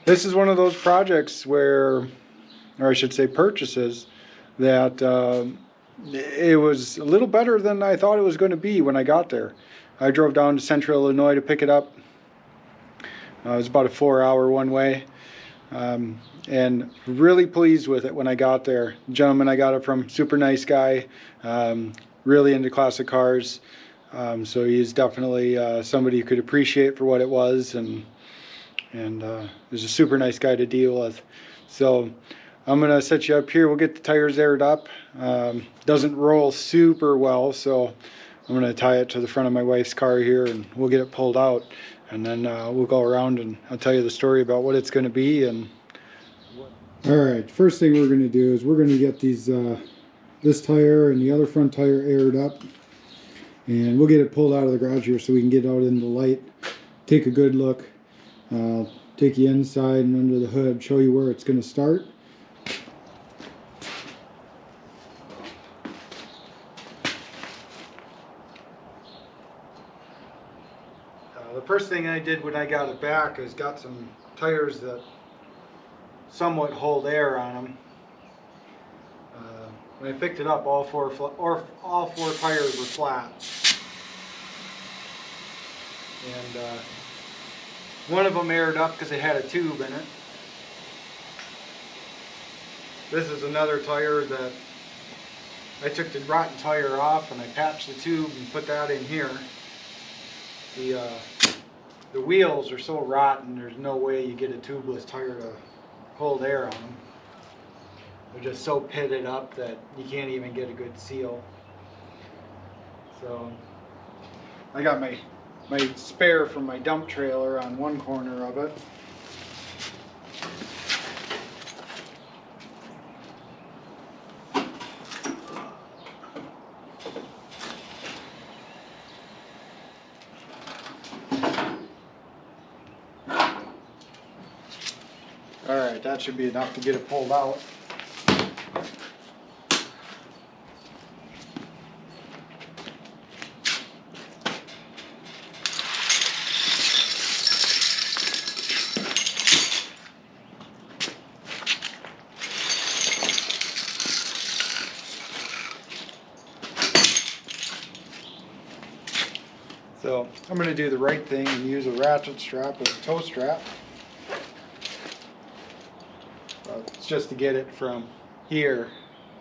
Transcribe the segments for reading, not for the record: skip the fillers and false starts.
This is one of those projects where, or I should say purchases, that it was a little better than I thought it was going to be when I got there. I drove down to Central Illinois to pick it up. It was about a 4-hour one way. And really pleased with it when I got there. The gentleman I got it from, super nice guy, really into classic cars. So he's definitely somebody you could appreciate for what it was, and he's a super nice guy to deal with. So I'm gonna set you up here. We'll get the tires aired up. Doesn't roll super well, so I'm gonna tie it to the front of my wife's car here, and we'll get it pulled out, and then we'll go around and I'll tell you the story about what it's gonna be. And all right, first thing we're gonna do is we're gonna get these this tire and the other front tire aired up, and we'll get it pulled out of the garage here so we can get out in the light, take a good look, take you inside and under the hood, show you where it's going to start. The first thing I did when I got it back is got some tires that somewhat hold air on them. When I picked it up, all four tires were flat, and one of them aired up because it had a tube in it. This is another tire that I took the rotten tire off and I patched the tube and put that in here. The wheels are so rotten, there's no way you get a tubeless tire to hold air on them. They're just so pitted up that you can't even get a good seal. So I got my spare from my dump trailer on one corner of it. Alright, that should be enough to get it pulled out. So I'm going to do the right thing and use a ratchet strap as a tow strap. It's just to get it from here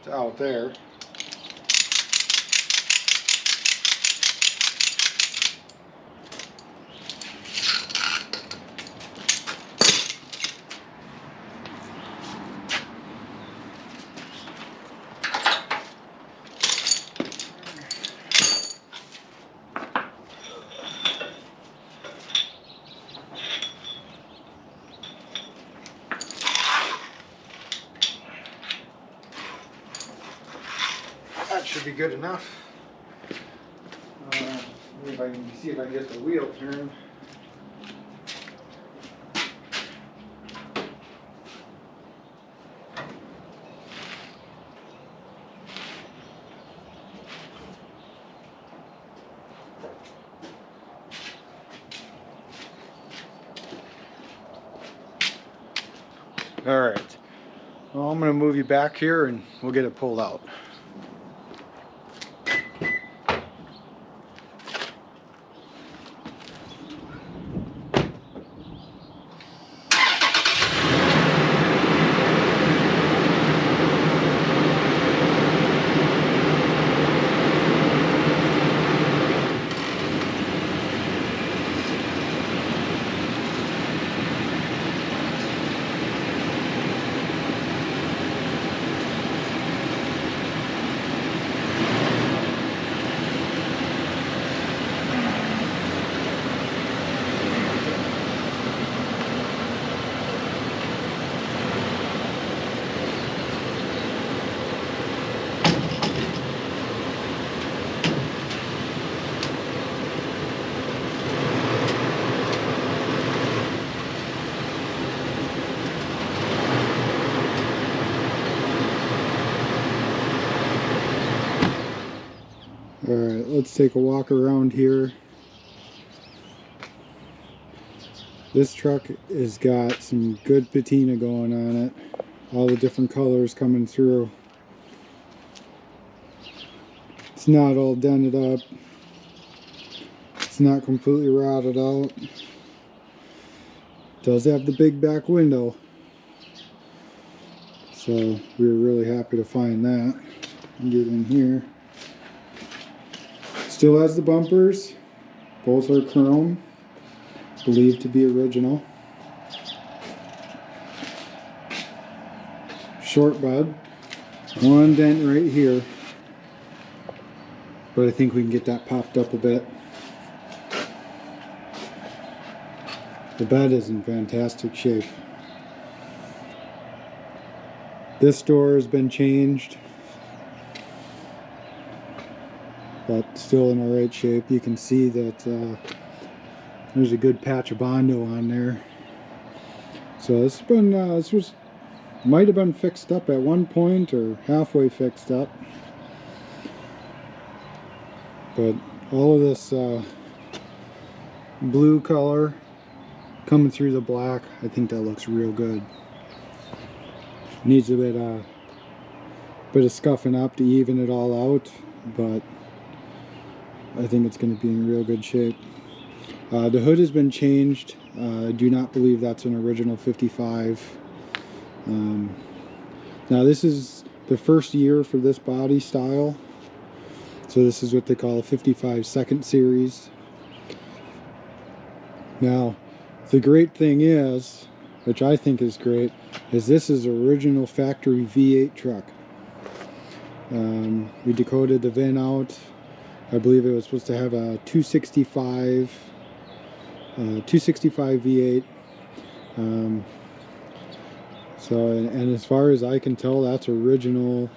to out there. That should be good enough. If I can see if I can get the wheel turned. All right. Well, I'm going to move you back here and we'll get it pulled out. Alright, let's take a walk around here. This truck has got some good patina going on it. All the different colors coming through. It's not all dented up. It's not completely rotted out. Does have the big back window. So we were really happy to find that. Get in here. Still has the bumpers. Both are chrome. Believed to be original. Short bed. One dent right here. But I think we can get that popped up a bit. The bed is in fantastic shape. This door has been changed, but still in alright shape. You can see that there's a good patch of Bondo on there. So this has been, might have been fixed up at one point or halfway fixed up. But all of this blue color coming through the black, I think that looks real good. Needs a bit of scuffing up to even it all out, but I think it's going to be in real good shape. The hood has been changed. I do not believe that's an original 55. Now this is the first year for this body style, so this is what they call a 55 second series. Now the great thing is, which I think is great, is this is original factory V8 truck. We decoded the VIN out. I believe it was supposed to have a 265 V8. So, and as far as I can tell, that's original.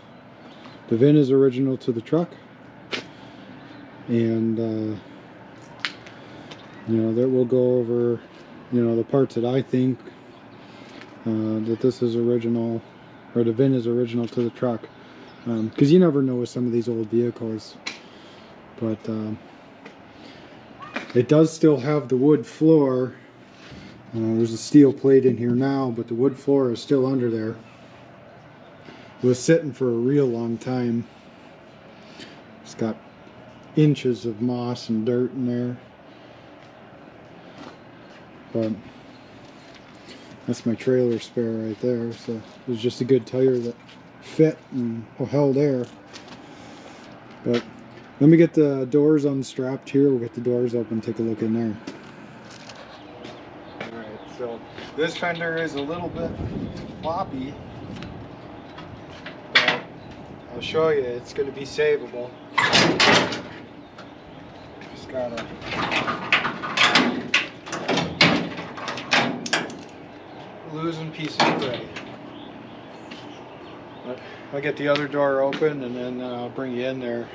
The VIN is original to the truck. And, you know, that we'll go over, you know, the parts that I think that this is original, or the VIN is original to the truck. Because you never know with some of these old vehicles. But it does still have the wood floor. There's a steel plate in here now, but the wood floor is still under there. It was sitting for a real long time. It's got inches of moss and dirt in there. But that's my trailer spare right there. So it was just a good tire that fit and held air. But let me get the doors unstrapped here. We'll get the doors open, take a look in there. Alright, so this fender is a little bit floppy, but I'll show you, it's going to be savable. Just gotta losing pieces already. But I'll get the other door open and then I'll bring you in there.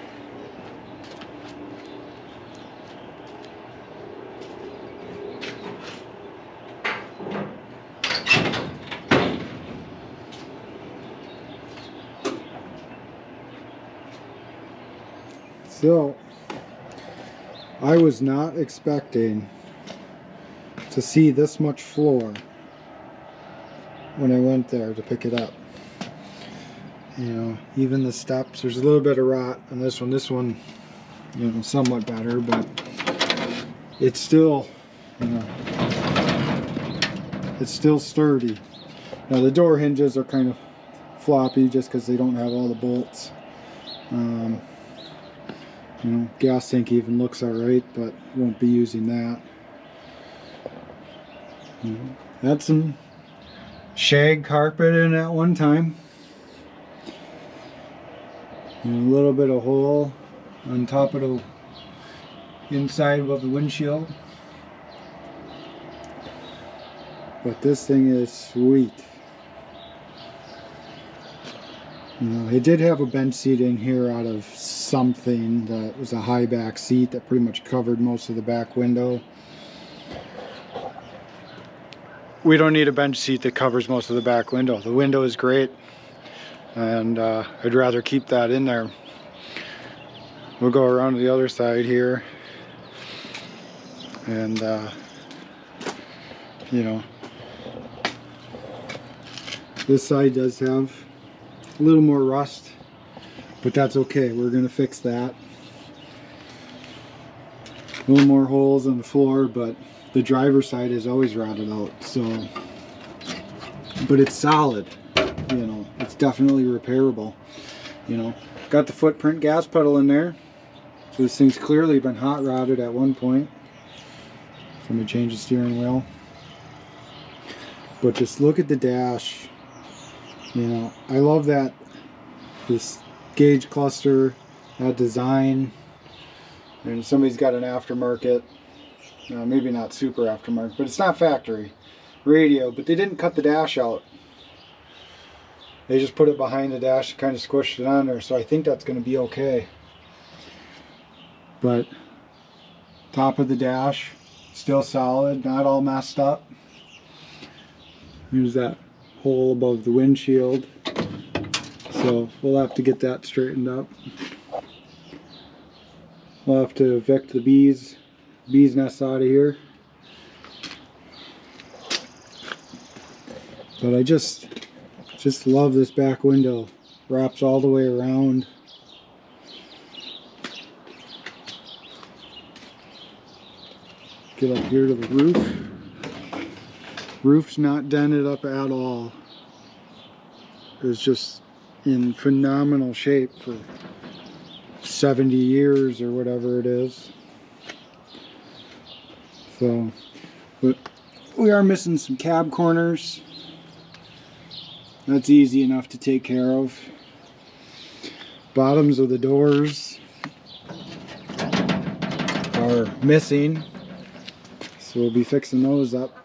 So, I was not expecting to see this much floor when I went there to pick it up. You know, even the steps, there's a little bit of rot on this one. This one, you know, somewhat better, but it's still, you know, it's still sturdy. Now the door hinges are kind of floppy just because they don't have all the bolts. You know, gas tank even looks alright, but won't be using that. You know, had some shag carpet in at one time. And a little bit of hole on top of the inside of the windshield. But this thing is sweet. You know, it did have a bench seat in here out of something that was a high back seat that pretty much covered most of the back window. We don't need a bench seat that covers most of the back window. The window is great, and I'd rather keep that in there. We'll go around to the other side here, and you know. This side does have a little more rust, but that's okay. We're going to fix that. A little more holes on the floor, but the driver's side is always rotted out, so, but it's solid, you know. It's definitely repairable, you know. Got the footprint gas pedal in there, so this thing's clearly been hot rodded at one point. So I'm going to change the steering wheel, but just look at the dash. You know, I love that, this gauge cluster, that design, and somebody's got an aftermarket, maybe not super aftermarket, but it's not factory radio, but they didn't cut the dash out. They just put it behind the dash and kind of squished it on there, so I think that's going to be okay. But top of the dash, still solid, not all messed up. Here's that hole above the windshield, so we'll have to get that straightened up. We'll have to evict the bees nests out of here. But I just love this back window. Wraps all the way around. Get up here to the roof. Roof's not dented up at all. It's just in phenomenal shape for 70 years or whatever it is. So, but we are missing some cab corners. That's easy enough to take care of. Bottoms of the doors are missing, so we'll be fixing those up.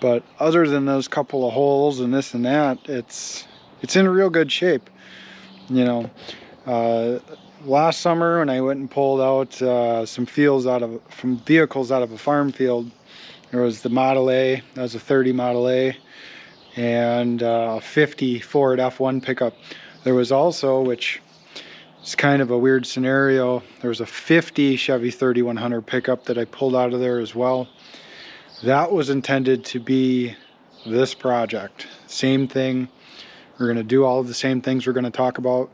But other than those couple of holes and this and that, it's in real good shape. You know, last summer when I went and pulled out some vehicles out of a farm field, there was the Model A, that was a 30 Model A, and a 50 Ford F1 pickup. There was also, which is kind of a weird scenario, there was a 50 Chevy 3100 pickup that I pulled out of there as well. That was intended to be this project. Same thing. We're going to do all of the same things we're going to talk about.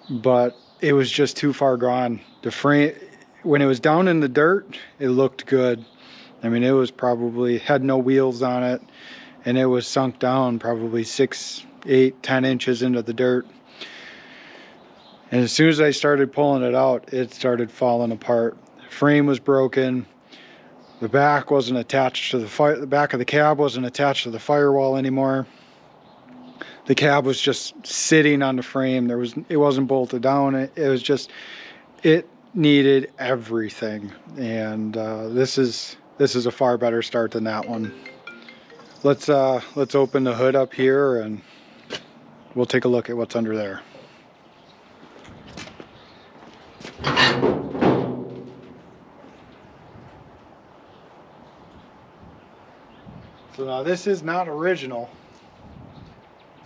But it was just too far gone. The frame, when it was down in the dirt, it looked good. I mean, it was probably, had no wheels on it. And it was sunk down probably 6, 8, 10 inches into the dirt. And as soon as I started pulling it out, it started falling apart. The frame was broken. The back wasn't attached to the back of the cab wasn't attached to the firewall anymore. The cab was just sitting on the frame. It wasn't bolted down. It was just, it needed everything. And this is a far better start than that one. Let's open the hood up here and we'll take a look at what's under there. So now this is not original.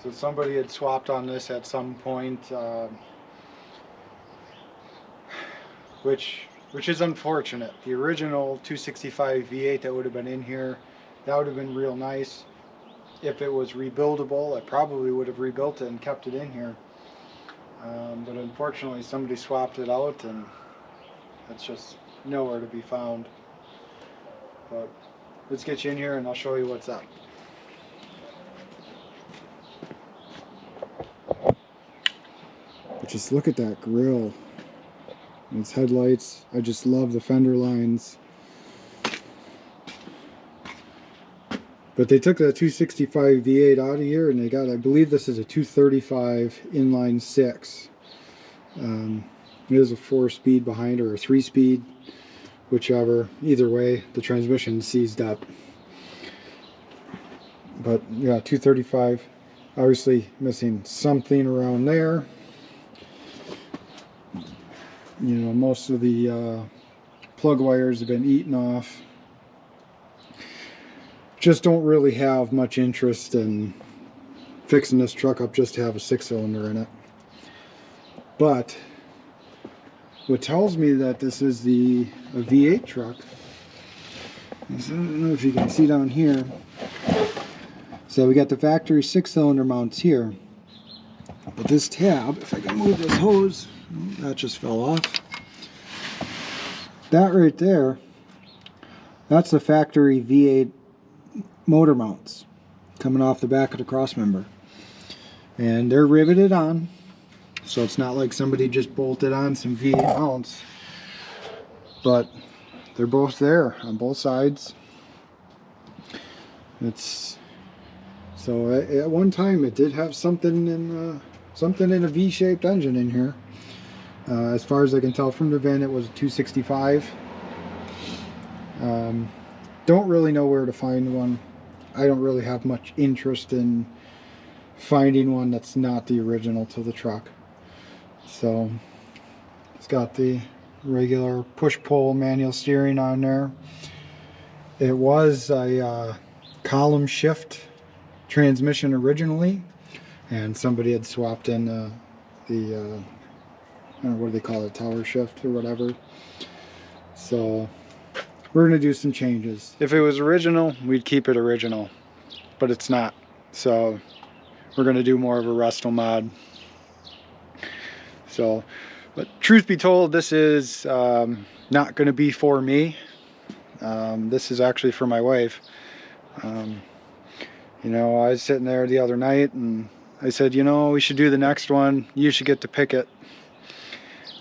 So somebody had swapped on this at some point, which is unfortunate. The original 265 V8 that would have been in here, that would have been real nice. If it was rebuildable, I probably would have rebuilt it and kept it in here. But unfortunately somebody swapped it out and it's just nowhere to be found. But let's get you in here and I'll show you what's up. But just look at that grille. And its headlights. I just love the fender lines. But they took that 265 V8 out of here and they got, I believe this is a 235 inline 6. It is a 4-speed behind or a 3-speed. Whichever, either way, the transmission seized up. But yeah, 235, obviously missing something around there. You know, most of the plug wires have been eaten off. Just don't really have much interest in fixing this truck up just to have a 6-cylinder in it. But what tells me that this is a V8 truck is, I don't know if you can see down here. So we got the factory 6-cylinder mounts here. But this tab, if I can move this hose, that just fell off. That right there, that's the factory V8 motor mounts coming off the back of the crossmember. And they're riveted on, so it's not like somebody just bolted on some V8 mounts. But they're both there on both sides. So at one time it did have something in a V-shaped engine in here. As far as I can tell from the VIN, it was a 265. Don't really know where to find one. I don't really have much interest in finding one that's not the original to the truck. So it's got the regular push-pull manual steering on there. It was a column shift transmission originally, and somebody had swapped in the I don't know, what do they call it, tower shift or whatever. So we're gonna do some changes. If it was original, we'd keep it original, but it's not. So we're gonna do more of a resto mod. So, but truth be told, this is not gonna be for me. This is actually for my wife. You know, I was sitting there the other night and I said, you know, we should do the next one. You should get to pick it.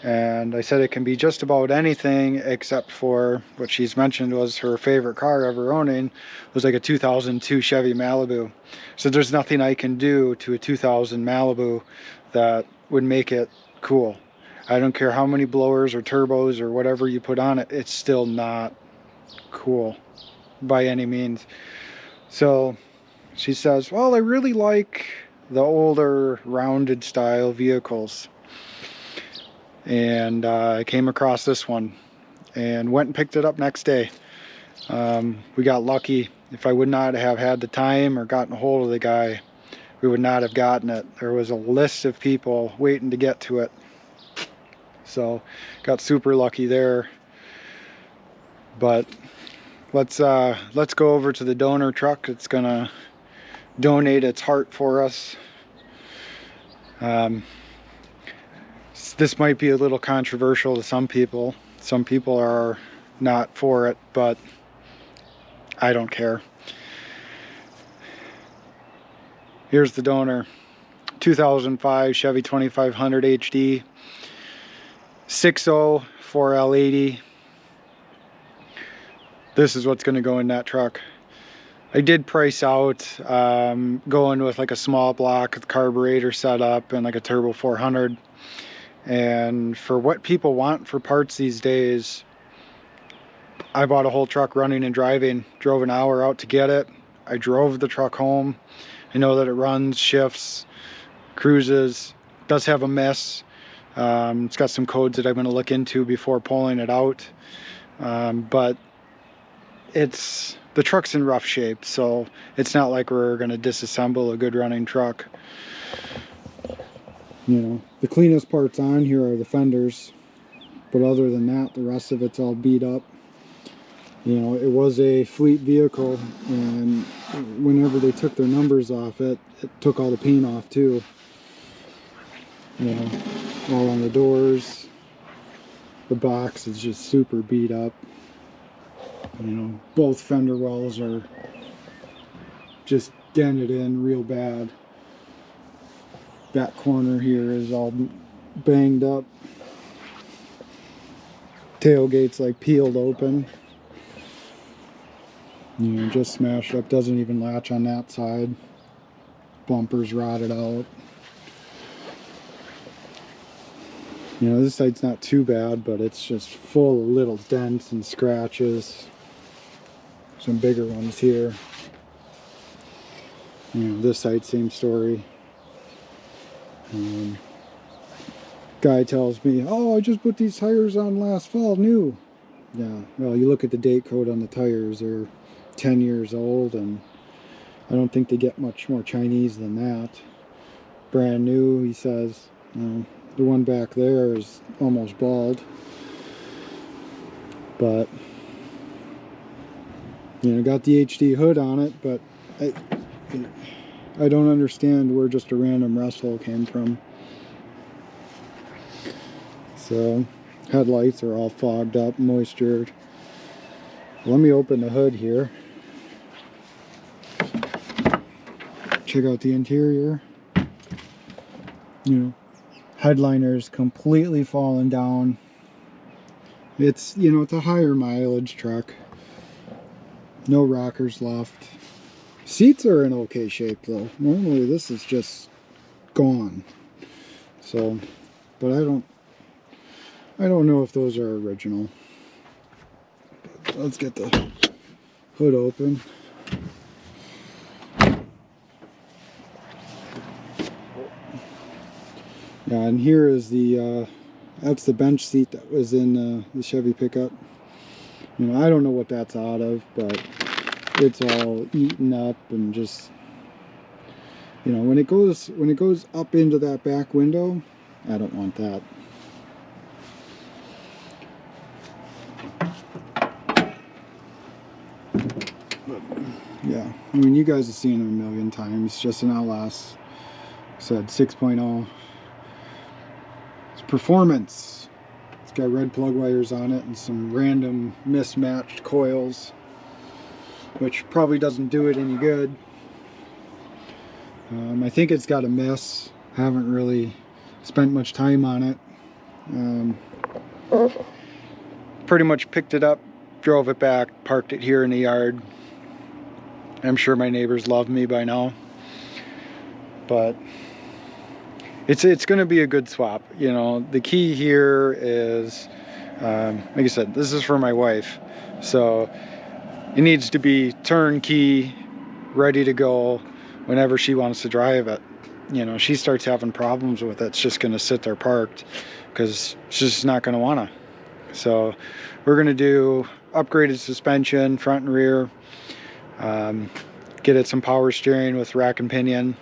And I said it can be just about anything except for what she's mentioned was her favorite car ever owning was like a 2002 Chevy Malibu. So there's nothing I can do to a 2000 Malibu that would make it cool. I don't care how many blowers or turbos or whatever you put on it, it's still not cool by any means. So she says, well, I really like the older rounded style vehicles. And I came across this one and went and picked it up next day. We got lucky. If I would not have had the time or gotten a hold of the guy, we would not have gotten it. There was a list of people waiting to get to it. So got super lucky there. But let's go over to the donor truck. It's gonna donate its heart for us. This might be a little controversial to some people. Some people are not for it, but I don't care. Here's the donor. 2005 Chevy 2500 HD. 6.0 4L80. This is what's going to go in that truck. I did price out going with like a small block with carburetor setup and like a turbo 400. And for what people want for parts these days, I bought a whole truck running and driving. Drove an hour out to get it. I drove the truck home. I know that it runs, shifts, cruises, does have a mess. It's got some codes that I'm going to look into before pulling it out. But the truck's in rough shape, so it's not like we're going to disassemble a good running truck. You know, the cleanest parts on here are the fenders, but other than that, the rest of it's all beat up. You know, it was a fleet vehicle, and whenever they took their numbers off it, it took all the paint off too. You know, all on the doors. The box is just super beat up. You know, both fender wells are just dented in real bad. That corner here is all banged up. Tailgate's like peeled open. You know, just smashed up. Doesn't even latch on that side. Bumper's rotted out. You know, this side's not too bad, but it's just full of little dents and scratches. Some bigger ones here. You know, this side, same story. Guy tells me, oh, I just put these tires on last fall, new. Yeah, well, you look at the date code on the tires, they're 10 years old, and I don't think they get much more Chinese than that. Brand new, he says. The one back there is almost bald. But, you know, got the HD hood on it, but I don't understand where just a random rust hole came from. So, headlights are all fogged up, moistured. Let me open the hood here. Check out the interior. You know, headliner's completely fallen down. It's, you know, it's a higher mileage truck. No rockers left. Seats are in okay shape though. Normally this is just gone. So, but I don't know if those are original. But let's get the hood open. Yeah, and here is the that's the bench seat that was in the Chevy pickup. You know, I don't know what that's out of, but it's all eaten up and just, you know, when it goes up into that back window, I don't want that. But, yeah, I mean, you guys have seen it a million times. It's just an LS. Said 6.0. It's performance. It's got red plug wires on it and some random mismatched coils, which probably doesn't do it any good. I think it's got a miss. Haven't really spent much time on it. Pretty much picked it up, drove it back, parked it here in the yard. I'm sure my neighbors love me by now, but it's going to be a good swap. You know, the key here is, like I said, this is for my wife, so it needs to be turnkey, ready to go whenever she wants to drive it. You know, she starts having problems with it, it's just going to sit there parked because she's just not going to want to. So we're going to do upgraded suspension, front and rear, get it some power steering with rack and pinion,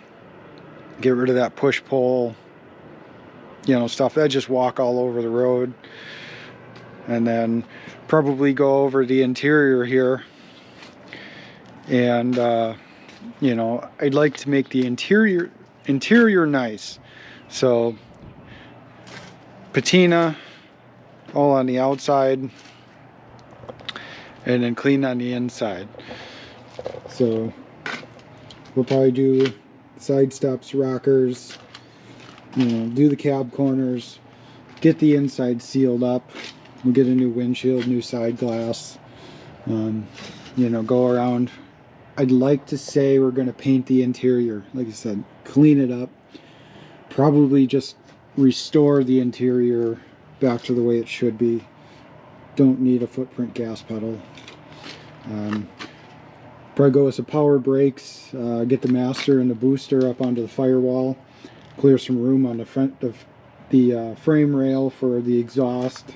get rid of that push-pull, you know, stuff that just walk all over the road, and then probably go over the interior here. And you know, I'd like to make the interior nice, so patina all on the outside and then clean on the inside. So we'll probably do side steps, rockers, you know, do the cab corners, get the inside sealed up. We'll get a new windshield, new side glass, you know, go around. I'd like to say we're going to paint the interior, like I said, clean it up, probably just restore the interior back to the way it should be. Don't need a footprint gas pedal. Probably go with some power brakes, get the master and the booster up onto the firewall, clear some room on the front of the frame rail for the exhaust,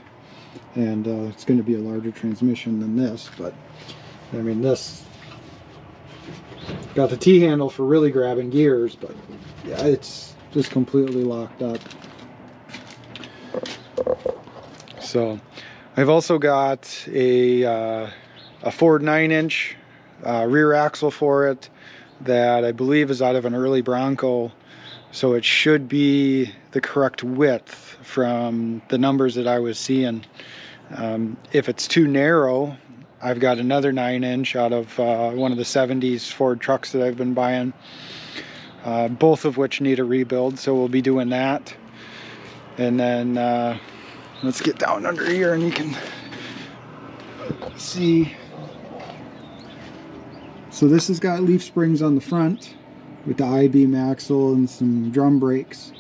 and it's going to be a larger transmission than this, but I mean, this got the T-handle for really grabbing gears, but yeah, it's just completely locked up. So I've also got a Ford 9-inch rear axle for it that I believe is out of an early Bronco, so it should be the correct width from the numbers that I was seeing. If it's too narrow, I've got another 9-inch out of one of the 70s Ford trucks that I've been buying, both of which need a rebuild, so we'll be doing that. And then let's get down under here and you can see. So this has got leaf springs on the front with the I-beam axle and some drum brakes.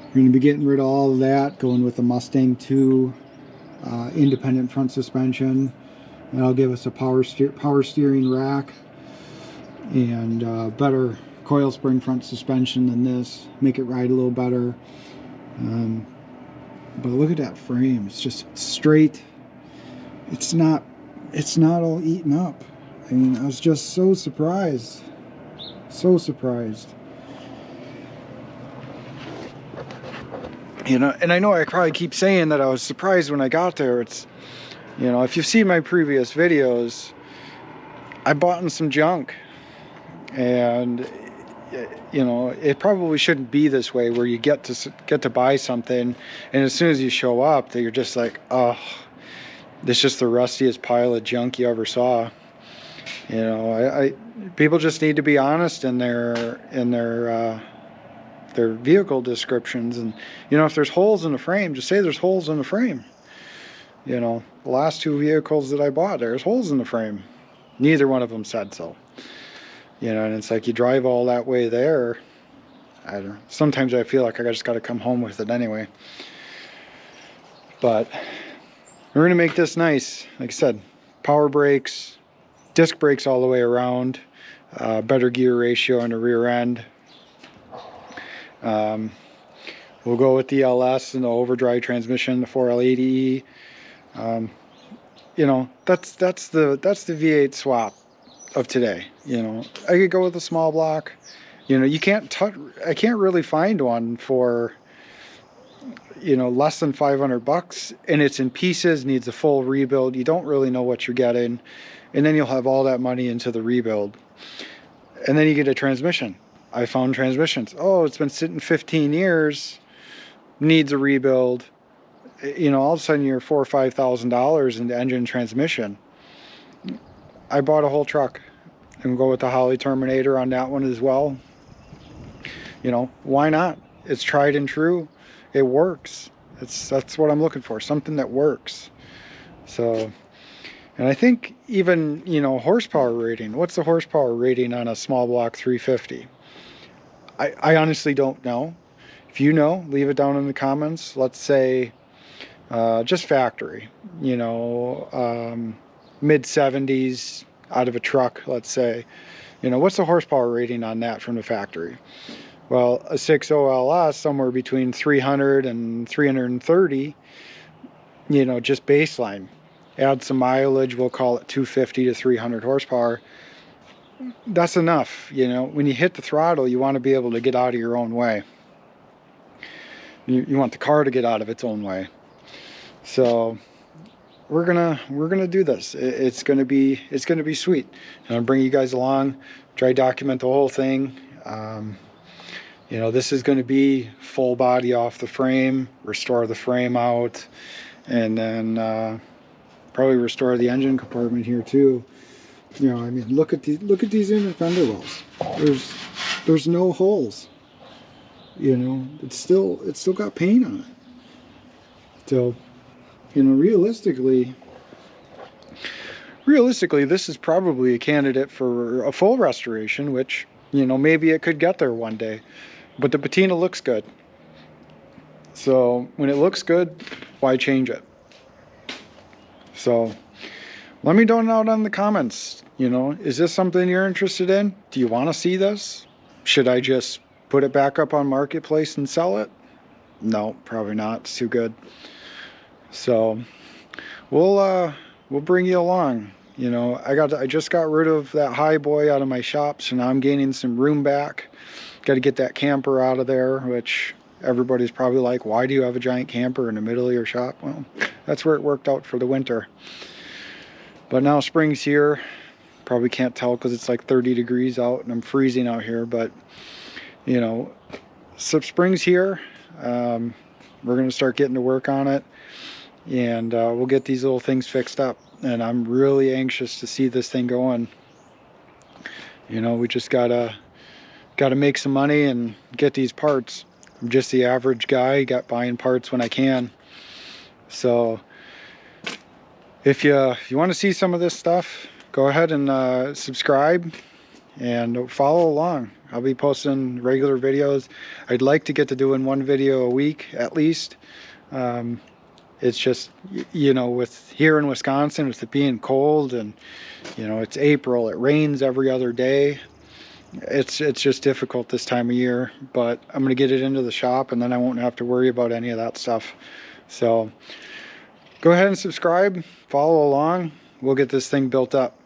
We're going to be getting rid of all of that, going with the Mustang 2 independent front suspension. That'll give us a power steering rack and better coil spring front suspension than this. Make it ride a little better. But look at that frame. It's just straight. It's not all eaten up. I mean, I was just so surprised. So surprised. You know, and I know I probably keep saying that I was surprised when I got there. It's, you know, if you've seen my previous videos, I bought in some junk. And, you know, it probably shouldn't be this way where you get to buy something, and as soon as you show up, that you're just like, oh, this is just the rustiest pile of junk you ever saw. You know, people just need to be honest in their vehicle descriptions. And, you know, if there's holes in the frame, just say there's holes in the frame. You know, the last 2 vehicles that I bought, there's holes in the frame. Neither one of them said so. You know, and it's like you drive all that way there. I don't know. Sometimes I feel like I just got to come home with it anyway. But we're going to make this nice. Like I said, power brakes, disc brakes all the way around, better gear ratio in the rear end. We'll go with the LS and the overdrive transmission, the 4L80E. You know, that's the V8 swap of today. You know, I could go with a small block. You know, I can't really find one for, you know, less than $500, and it's in pieces, needs a full rebuild. You don't really know what you're getting, and then you'll have all that money into the rebuild, and then you get a transmission. I found transmissions. Oh, it's been sitting 15 years, needs a rebuild. You know, all of a sudden you're $4,000 or $5,000 into engine transmission. I bought a whole truck and go with the Holly Terminator on that one as well. You know, why not? It's tried and true. It works. That's what I'm looking for, something that works. So, and I think even, you know, horsepower rating. What's the horsepower rating on a small block 350? I honestly don't know. If you know, leave it down in the comments. Let's say just factory, you know, mid 70s out of a truck, let's say. You know, what's the horsepower rating on that from the factory? Well, a 6.0 LS, somewhere between 300 and 330, you know, just baseline. Add some mileage, we'll call it 250 to 300 horsepower. That's enough. You know, when you hit the throttle, you want to be able to get out of your own way. You want the car to get out of its own way. So we're gonna do this. It's gonna be sweet. And I'll bring you guys along, try to document the whole thing. You know, this is going to be full body off the frame, restore the frame out, and then probably restore the engine compartment here too. You know, I mean, look at these inner fender wells. There's no holes. You know, it's still got paint on it. So, you know, realistically, this is probably a candidate for a full restoration, which, you know, maybe it could get there one day. But the patina looks good. So when it looks good, why change it? So let me know down in the comments, you know, is this something you're interested in? Do you want to see this? Should I just put it back up on Marketplace and sell it? No, probably not. It's too good. So we'll bring you along. You know, I just got rid of that high boy out of my shop, so now I'm gaining some room back. Got to get that camper out of there, which everybody's probably like, why do you have a giant camper in the middle of your shop? Well, that's where it worked out for the winter. But now spring's here. Probably can't tell because it's like 30 degrees out and I'm freezing out here, but you know, so spring's here. We're going to start getting to work on it, and we'll get these little things fixed up. And I'm really anxious to see this thing going. You know, we just gotta make some money and get these parts. I'm just the average guy, buying parts when I can. So if you want to see some of this stuff, go ahead and subscribe and follow along. I'll be posting regular videos. I'd like to get to doing one video a week at least. It's just, you know, with here in Wisconsin, with it being cold and, you know, it's April, it rains every other day. It's just difficult this time of year, but I'm going to get it into the shop and then I won't have to worry about any of that stuff. So go ahead and subscribe, follow along. We'll get this thing built up.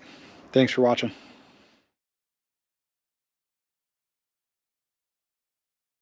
Thanks for watching.